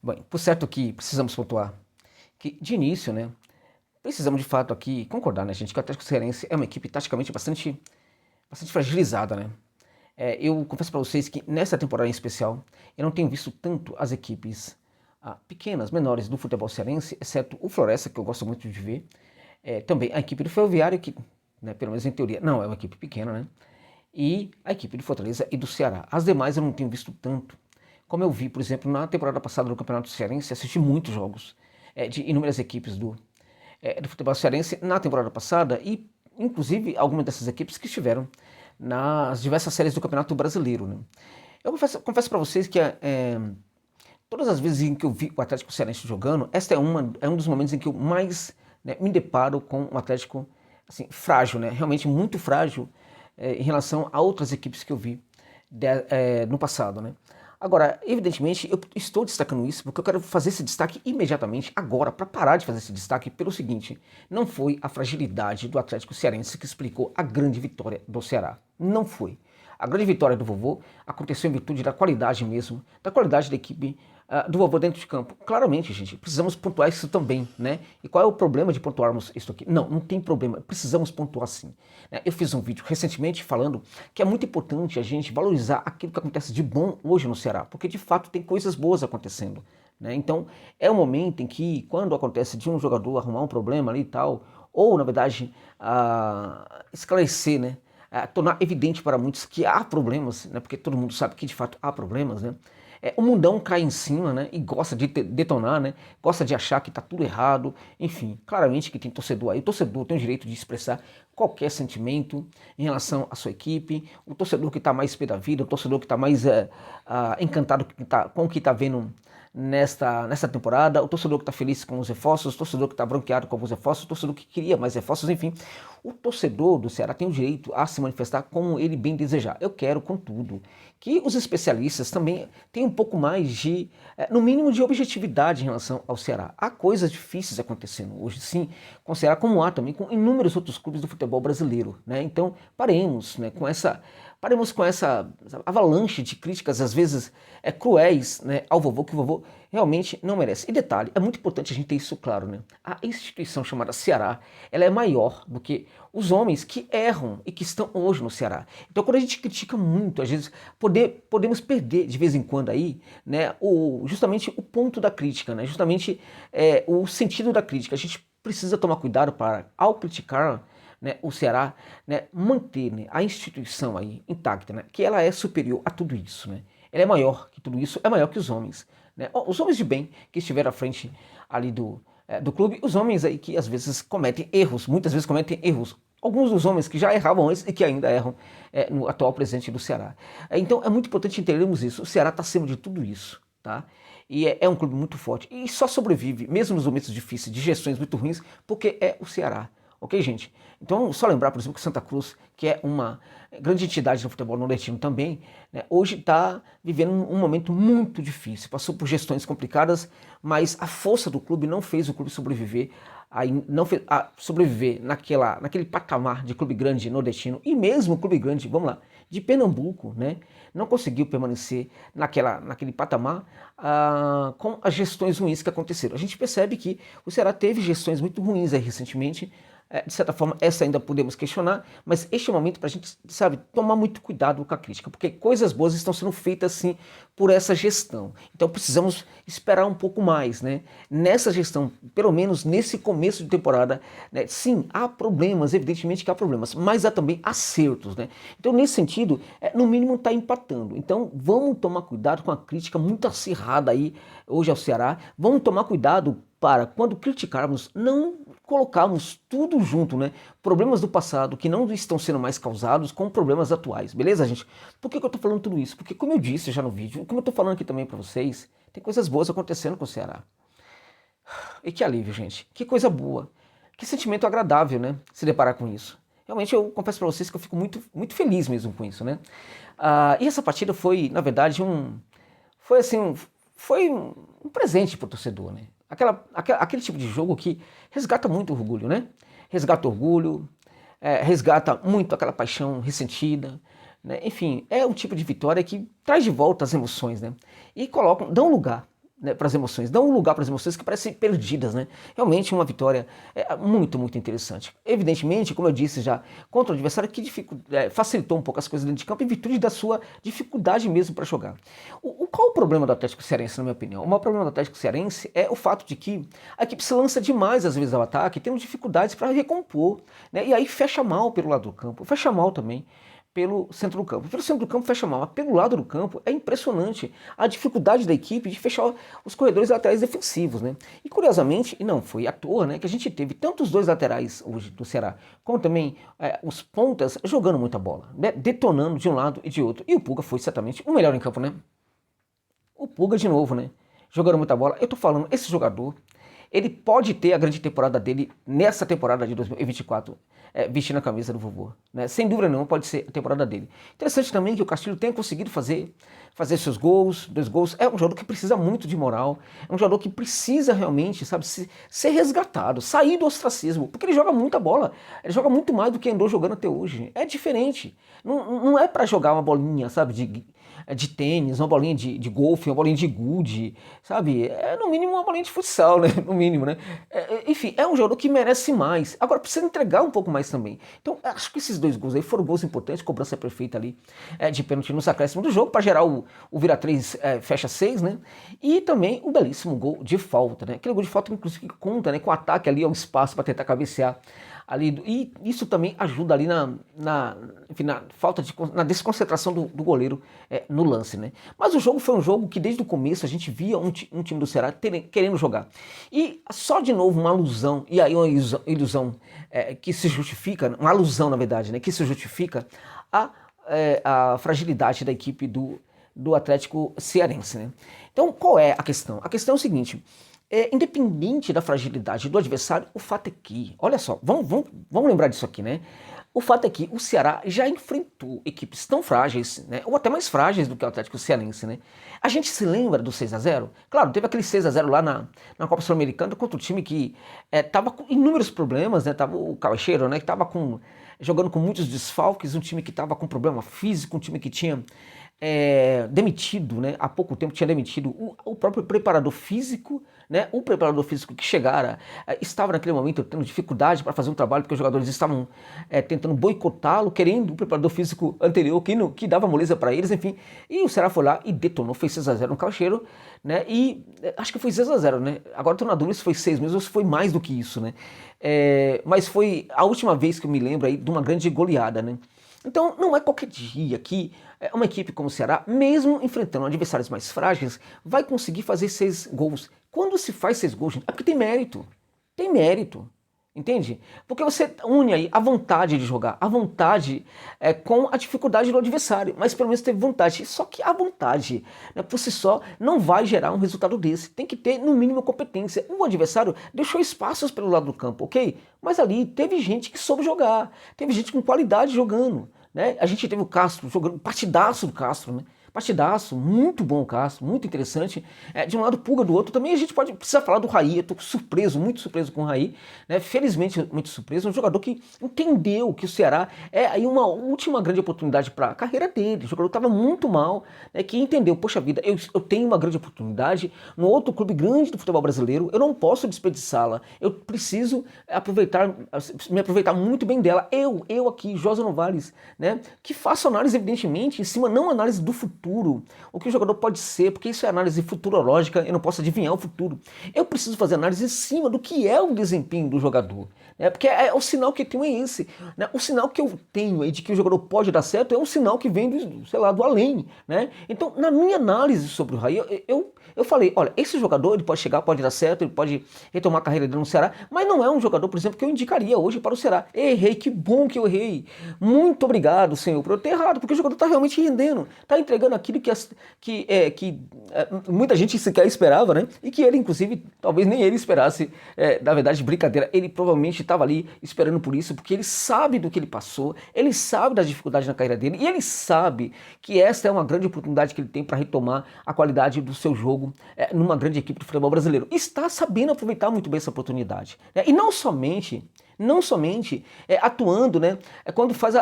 Bem, por certo que precisamos pontuar que, de início, né, precisamos de fato aqui concordar, né, gente, que o Atlético Cearense é uma equipe taticamente bastante fragilizada, né. Eu confesso para vocês que nessa temporada em especial, eu não tenho visto tanto as equipes pequenas, menores do futebol cearense, exceto o Floresta, que eu gosto muito de ver, também a equipe do Ferroviário, que, né, pelo menos em teoria, não é uma equipe pequena, né, e a equipe do Fortaleza e do Ceará. As demais eu não tenho visto tanto. Como eu vi, por exemplo, na temporada passada do Campeonato Cearense, assisti muitos jogos de inúmeras equipes do futebol cearense na temporada passada e, inclusive, algumas dessas equipes que estiveram nas diversas séries do Campeonato Brasileiro. Né? Eu confesso para vocês que todas as vezes em que eu vi o Atlético Cearense jogando, esta é um dos momentos em que eu mais, né, me deparo com um Atlético assim, frágil, né? Realmente muito frágil em relação a outras equipes que eu vi no passado. Né? Agora, evidentemente, eu estou destacando isso porque eu quero fazer esse destaque imediatamente agora, para parar de fazer esse destaque pelo seguinte: não foi a fragilidade do Atlético Cearense que explicou a grande vitória do Ceará. Não foi. A grande vitória do Vovô aconteceu em virtude da qualidade mesmo, da qualidade da equipe do Vovô dentro de campo. Claramente, gente, precisamos pontuar isso também, né? E qual é o problema de pontuarmos isso aqui? Não tem problema, precisamos pontuar sim. Eu fiz um vídeo recentemente falando que é muito importante a gente valorizar aquilo que acontece de bom hoje no Ceará, porque de fato tem coisas boas acontecendo. Né? Então, é um momento em que, quando acontece de um jogador arrumar um problema ali e tal, ou, na verdade, esclarecer, né? Tornar evidente para muitos que há problemas, né? Porque todo mundo sabe que de fato há problemas, né? O mundão cai em cima, né? E gosta de detonar, né? Gosta de achar que está tudo errado. Enfim, claramente que tem torcedor aí. O torcedor tem o direito de expressar qualquer sentimento em relação à sua equipe. O torcedor que está mais pé da vida, o torcedor que está mais encantado com o que está vendo nesta temporada, o torcedor que está feliz com os reforços, o torcedor que está branqueado com os reforços, o torcedor que queria mais reforços, enfim. O torcedor do Ceará tem o direito a se manifestar como ele bem desejar. Eu quero, contudo, que os especialistas também tenham um pouco mais de, no mínimo, de objetividade em relação ao Ceará. Há coisas difíceis acontecendo hoje, sim, com o Ceará, como há também com inúmeros outros clubes do futebol brasileiro. Né? Então, paremos, né, com essa avalanche de críticas, às vezes cruéis, né, ao Vovô, que o Vovô realmente não merece. E detalhe, é muito importante a gente ter isso claro, né? A instituição chamada Ceará, ela é maior do que os homens que erram e que estão hoje no Ceará. Então, quando a gente critica muito, às vezes podemos perder de vez em quando aí, né, justamente o ponto da crítica, né? Justamente o sentido da crítica. A gente precisa tomar cuidado para, ao criticar, né, o Ceará, né, manter, né, a instituição aí intacta, né, que ela é superior a tudo isso, né, ela é maior que tudo isso, é maior que os homens, né, os homens de bem que estiveram à frente ali do clube, os homens aí que às vezes cometem erros, muitas vezes cometem erros, alguns dos homens que já erravam antes e que ainda erram no atual presidente do Ceará. Então é muito importante entendermos isso, o Ceará está acima de tudo isso, tá? E é um clube muito forte e só sobrevive, mesmo nos momentos difíceis, de gestões muito ruins, porque é o Ceará. Ok, gente? Então, só lembrar, por exemplo, que Santa Cruz, que é uma grande entidade no futebol nordestino também, né, hoje está vivendo um momento muito difícil. Passou por gestões complicadas, mas a força do clube não fez o clube sobreviver, não fez, sobreviver naquele patamar de clube grande nordestino. E mesmo o clube grande, vamos lá, de Pernambuco, né, não conseguiu permanecer naquele patamar com as gestões ruins que aconteceram. A gente percebe que o Ceará teve gestões muito ruins aí recentemente. De certa forma, essa ainda podemos questionar, mas este é o momento para a gente, sabe, tomar muito cuidado com a crítica, porque coisas boas estão sendo feitas, sim, por essa gestão. Então precisamos esperar um pouco mais, né? Nessa gestão, pelo menos nesse começo de temporada, né? Sim, há problemas, evidentemente que há problemas, mas há também acertos, né? Então, nesse sentido, no mínimo está empatando. Então, vamos tomar cuidado com a crítica muito acirrada aí hoje ao Ceará, vamos tomar cuidado para, quando criticarmos, não colocarmos tudo junto, né? Problemas do passado que não estão sendo mais causados com problemas atuais, beleza, gente? Por que eu tô falando tudo isso? Porque, como eu disse já no vídeo, como eu tô falando aqui também para vocês, tem coisas boas acontecendo com o Ceará. E que alívio, gente. Que coisa boa. Que sentimento agradável, né? Se deparar com isso. Realmente, eu confesso para vocês que eu fico muito, muito feliz mesmo com isso, né? E essa partida foi, na verdade, foi um presente para o torcedor, né? Aquele tipo de jogo que resgata muito o orgulho, né? Resgata o orgulho, resgata muito aquela paixão ressentida, né? Enfim, é um tipo de vitória que traz de volta as emoções, né? E dão lugar, né, para as emoções, dão um lugar para as emoções que parecem perdidas, né? Realmente uma vitória muito, muito interessante. Evidentemente, como eu disse já, contra o adversário que facilitou um pouco as coisas dentro de campo em virtude da sua dificuldade mesmo para jogar. Qual o problema do Atlético Cearense, na minha opinião? O maior problema do Atlético Cearense é o fato de que a equipe se lança demais às vezes ao ataque, temos dificuldades para recompor, né? E aí fecha mal pelo lado do campo, fecha mal também pelo centro do campo. Pelo centro do campo fecha mal, mas pelo lado do campo é impressionante a dificuldade da equipe de fechar os corredores laterais defensivos, né? E curiosamente, e não foi à toa, né, que a gente teve tanto os dois laterais hoje do Ceará, como também os pontas jogando muita bola, né, detonando de um lado e de outro. E o Pulga foi certamente o melhor em campo, né? O Pulga de novo, né? Jogando muita bola. Eu tô falando, esse jogador, ele pode ter a grande temporada dele nessa temporada de 2024, vestindo a camisa do vovô, né? Sem dúvida nenhuma pode ser a temporada dele. Interessante também que o Castilho tenha conseguido fazer seus gols, 2 gols. É um jogador que precisa muito de moral, é um jogador que precisa realmente, sabe, ser resgatado, sair do ostracismo, porque ele joga muita bola, ele joga muito mais do que andou jogando até hoje. É diferente, não é para jogar uma bolinha, sabe, de tênis, uma bolinha de golfe, uma bolinha de gude, sabe? É no mínimo uma bolinha de futsal, né? No mínimo, né? Enfim, é um jogador que merece mais. Agora precisa entregar um pouco mais também. Então, acho que esses 2 gols aí foram gols importantes, cobrança perfeita ali de pênalti nos acréscimos do jogo, para gerar o vira 3, fecha 6, né? E também o belíssimo gol de falta, né? Aquele gol de falta, inclusive, que conta, né? Com o ataque ali ao espaço para tentar cabecear ali, e isso também ajuda ali enfim, na desconcentração do goleiro no lance, né? Mas o jogo foi um jogo que desde o começo a gente via um time do Ceará querendo jogar. E só de novo uma alusão, e aí uma ilusão que se justifica, uma alusão na verdade, né? Que se justifica a fragilidade da equipe do Atlético Cearense, né? Então qual é a questão? A questão é o seguinte: independente da fragilidade do adversário, o fato é que, olha só, vamos lembrar disso aqui, né? O fato é que o Ceará já enfrentou equipes tão frágeis, né, ou até mais frágeis do que o Atlético Cearense, né? A gente se lembra do 6-0? Claro, teve aquele 6-0 lá na Copa Sul-Americana contra o time que tava com inúmeros problemas, né? Tava o Cauecheiro, né, que tava jogando com muitos desfalques, um time que tava com problema físico, um time que tinha demitido, né? Há pouco tempo tinha demitido o próprio preparador físico, né? O preparador físico que chegara estava naquele momento tendo dificuldade para fazer um trabalho, porque os jogadores estavam tentando boicotá-lo, querendo o preparador físico anterior que dava moleza para eles, enfim. E o Ceará foi lá e detonou, fez 6-0 no Caucheiro, né? E acho que foi 6-0, né? Agora estou na dúvida se foi 6 mesmo ou se foi mais do que isso, né? Mas foi a última vez que eu me lembro aí de uma grande goleada, né? Então não é qualquer dia que uma equipe como o Ceará, mesmo enfrentando adversários mais frágeis, vai conseguir fazer 6 gols. Quando se faz 6 gols, gente, é porque tem mérito. Tem mérito. Entende? Porque você une aí a vontade de jogar, a vontade com a dificuldade do adversário, mas pelo menos teve vontade. Só que a vontade, né, por si só, não vai gerar um resultado desse. Tem que ter, no mínimo, competência. O adversário deixou espaços pelo lado do campo, ok? Mas ali teve gente que soube jogar, teve gente com qualidade jogando, né? A gente teve o Castro jogando, partidaço do Castro, né? Partidaço, muito bom o Castro, muito interessante. De um lado, Pulga, do outro. Também a gente precisa falar do Raí. Eu tô surpreso, muito surpreso com o Raí, né? Felizmente, muito surpreso. Um jogador que entendeu que o Ceará é aí uma última grande oportunidade para a carreira dele. O jogador estava muito mal, né? Que entendeu, poxa vida, eu tenho uma grande oportunidade no outro clube grande do futebol brasileiro. Eu não posso desperdiçá-la. Eu preciso me aproveitar muito bem dela. Eu aqui, Josa Novales, né? Que faço análise, evidentemente, em cima, não análise do futuro, o que o jogador pode ser, porque isso é análise futurológica, eu não posso adivinhar o futuro. Eu preciso fazer análise em cima do que é o desempenho do jogador, né? Porque o sinal que eu tenho é esse, né? O sinal que eu tenho aí de que o jogador pode dar certo é um sinal que vem do além, né? Então, na minha análise sobre o Raí, eu falei, olha, esse jogador ele pode chegar, pode dar certo, ele pode retomar a carreira dele no Ceará, mas não é um jogador, por exemplo, que eu indicaria hoje para o Ceará. Errei, que bom que eu errei. Muito obrigado, Senhor, por eu ter errado, porque o jogador está realmente rendendo, está entregando aquilo que muita gente sequer esperava, né? E que ele, inclusive, talvez nem ele esperasse. Na verdade, brincadeira, ele provavelmente estava ali esperando por isso, porque ele sabe do que ele passou, ele sabe das dificuldades na carreira dele, e ele sabe que esta é uma grande oportunidade que ele tem para retomar a qualidade do seu jogo numa grande equipe do futebol brasileiro. Está sabendo aproveitar muito bem essa oportunidade, né? E não somente atuando, né? Quando faz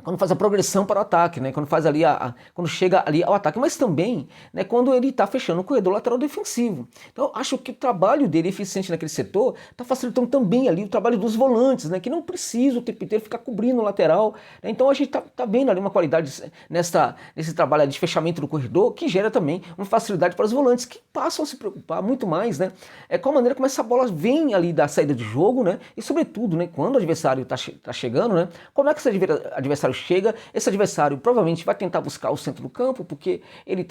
quando faz a progressão para o ataque, né? Quando faz ali quando chega ali ao ataque, mas também, né, quando ele está fechando o corredor lateral defensivo. Então, acho que o trabalho dele eficiente naquele setor está facilitando também ali o trabalho dos volantes, né, que não precisa o tempo inteiro ficar cobrindo o lateral, né? Então a gente tá vendo ali uma qualidade nesse trabalho de fechamento do corredor que gera também uma facilidade para os volantes que passam a se preocupar muito mais, né, com a maneira como essa bola vem ali da saída de jogo, né, e sobretudo, né, quando o adversário tá chegando, né, como é que esse adversário chega, esse adversário provavelmente vai tentar buscar o centro do campo, porque ele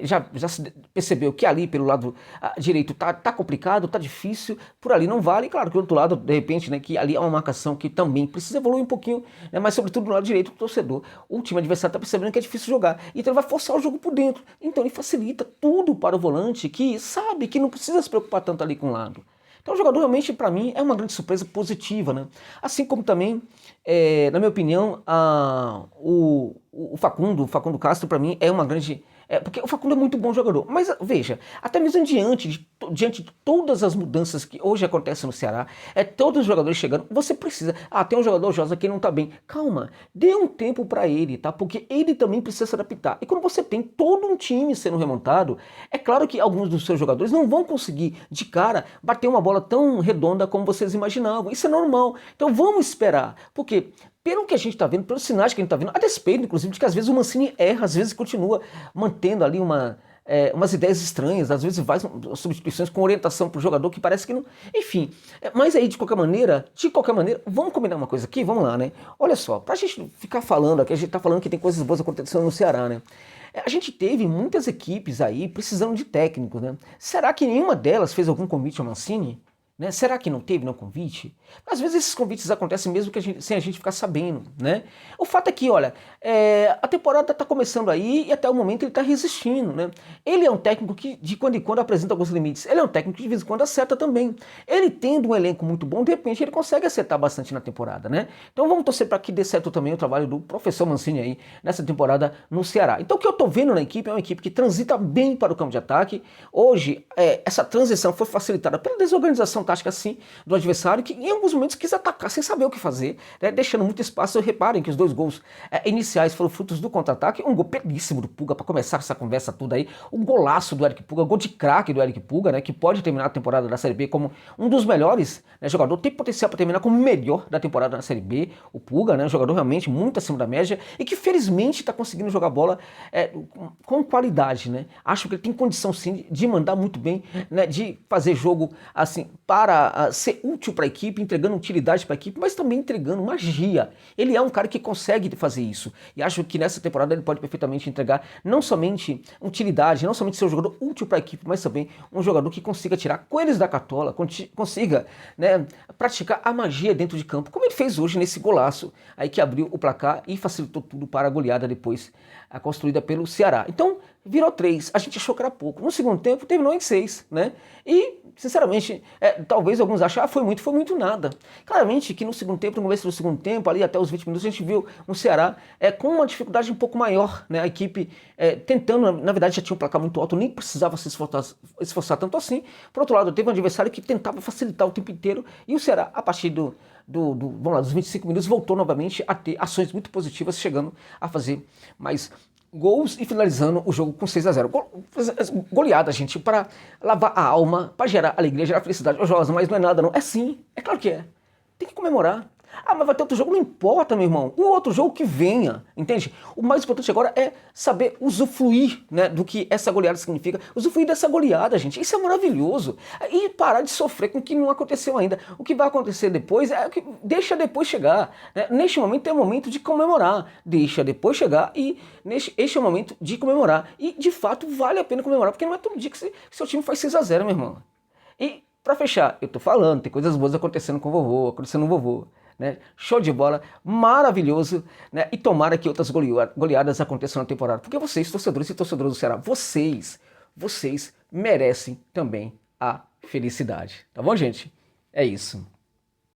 já se percebeu que ali pelo lado direito tá complicado, tá difícil, por ali não vale, claro que do outro lado, de repente, né, que ali é uma marcação que também precisa evoluir um pouquinho, né, mas sobretudo do lado direito do torcedor, o time adversário tá percebendo que é difícil jogar, então ele vai forçar o jogo por dentro, então ele facilita tudo para o volante que sabe que não precisa se preocupar tanto ali com o lado. Então o jogador realmente, para mim, é uma grande surpresa positiva, né? Assim como também, na minha opinião, o Facundo Castro, para mim, é uma grande... porque o Facundo é muito bom jogador, mas veja, até mesmo diante de todas as mudanças que hoje acontecem no Ceará, todos os jogadores chegando, você precisa, tem um jogador Josa que não tá bem, calma, dê um tempo para ele, tá? Porque ele também precisa se adaptar, e quando você tem todo um time sendo remontado, é claro que alguns dos seus jogadores não vão conseguir, de cara, bater uma bola tão redonda como vocês imaginavam, isso é normal, então vamos esperar, porque pelo que a gente está vendo, pelos sinais que a gente está vendo, a despeito, inclusive, de que às vezes o Mancini erra, às vezes continua mantendo ali umas ideias estranhas, às vezes faz substituições com orientação para o jogador que parece que não... Enfim, mas aí, de qualquer maneira, vamos combinar uma coisa aqui, vamos lá, né? Olha só, pra gente ficar falando aqui, a gente tá falando que tem coisas boas acontecendo no Ceará, né? A gente teve muitas equipes aí precisando de técnicos, né? Será que nenhuma delas fez algum convite ao Mancini? Né? Será que não teve no convite? Às vezes esses convites acontecem mesmo sem a gente ficar sabendo, né? O fato é que, olha, a temporada está começando aí e até o momento ele está resistindo, né? Ele é um técnico que de quando em quando apresenta alguns limites. Ele é um técnico que de vez em quando acerta também. Ele tendo um elenco muito bom, de repente ele consegue acertar bastante na temporada, né? Então vamos torcer para que dê certo também o trabalho do professor Mancini aí nessa temporada no Ceará. Então o que eu estou vendo na equipe é uma equipe que transita bem para o campo de ataque. Hoje, essa transição foi facilitada pela desorganização tática assim do adversário, que em alguns momentos quis atacar sem saber o que fazer, né, deixando muito espaço. Reparem que os dois gols iniciais foram frutos do contra-ataque, um gol belíssimo do Pulga para começar essa conversa toda aí, um golaço do Eric Pulga, gol de craque do Eric Pulga, né, que pode terminar a temporada da Série B como um dos melhores, né, jogador, tem potencial para terminar como o melhor da temporada na Série B, o Pulga, né, um jogador realmente muito acima da média e que felizmente está conseguindo jogar bola com qualidade, né, acho que ele tem condição sim de mandar muito bem, né, de fazer jogo assim para ser útil para a equipe, entregando utilidade para a equipe, mas também entregando magia. Ele é um cara que consegue fazer isso. E acho que nessa temporada ele pode perfeitamente entregar não somente utilidade, não somente ser um jogador útil para a equipe, mas também um jogador que consiga tirar coelhos da cartola, consiga, né, praticar a magia dentro de campo, como ele fez hoje nesse golaço aí que abriu o placar e facilitou tudo para a goleada depois construída pelo Ceará. Então, virou 3. A gente achou que era pouco. No segundo tempo, terminou em 6, né? E, sinceramente, talvez alguns achem, foi muito nada. Claramente que no segundo tempo, no começo do segundo tempo, ali até os 20 minutos, a gente viu um Ceará com uma dificuldade um pouco maior, né? A equipe tentando, na verdade já tinha um placar muito alto, nem precisava se esforçar tanto assim. Por outro lado, teve um adversário que tentava facilitar o tempo inteiro, e o Ceará, a partir vamos lá, dos 25 minutos, voltou novamente a ter ações muito positivas, chegando a fazer mais gols e finalizando o jogo com 6-0. Goleada, gente, para lavar a alma, para gerar alegria, gerar felicidade. Ô, Josa, mas não é nada não. É sim, é claro que é. Tem que comemorar. Mas vai ter outro jogo, não importa, meu irmão. O outro jogo que venha, entende? O mais importante agora é saber usufruir, né, do que essa goleada significa. Usufruir dessa goleada, gente. Isso é maravilhoso. E parar de sofrer com o que não aconteceu ainda. O que vai acontecer depois é o que deixa depois chegar, né? Neste momento é o momento de comemorar. Deixa depois chegar e este é o momento de comemorar. E, de fato, vale a pena comemorar, porque não é todo dia que seu time faz 6-0, meu irmão. E, pra fechar, eu tô falando, tem coisas boas acontecendo com o vovô, acontecendo no vovô. Né? Show de bola, maravilhoso, né? E tomara que outras goleadas aconteçam na temporada, porque vocês, torcedores e torcedoras do Ceará, vocês merecem também a felicidade, tá bom, gente? É isso.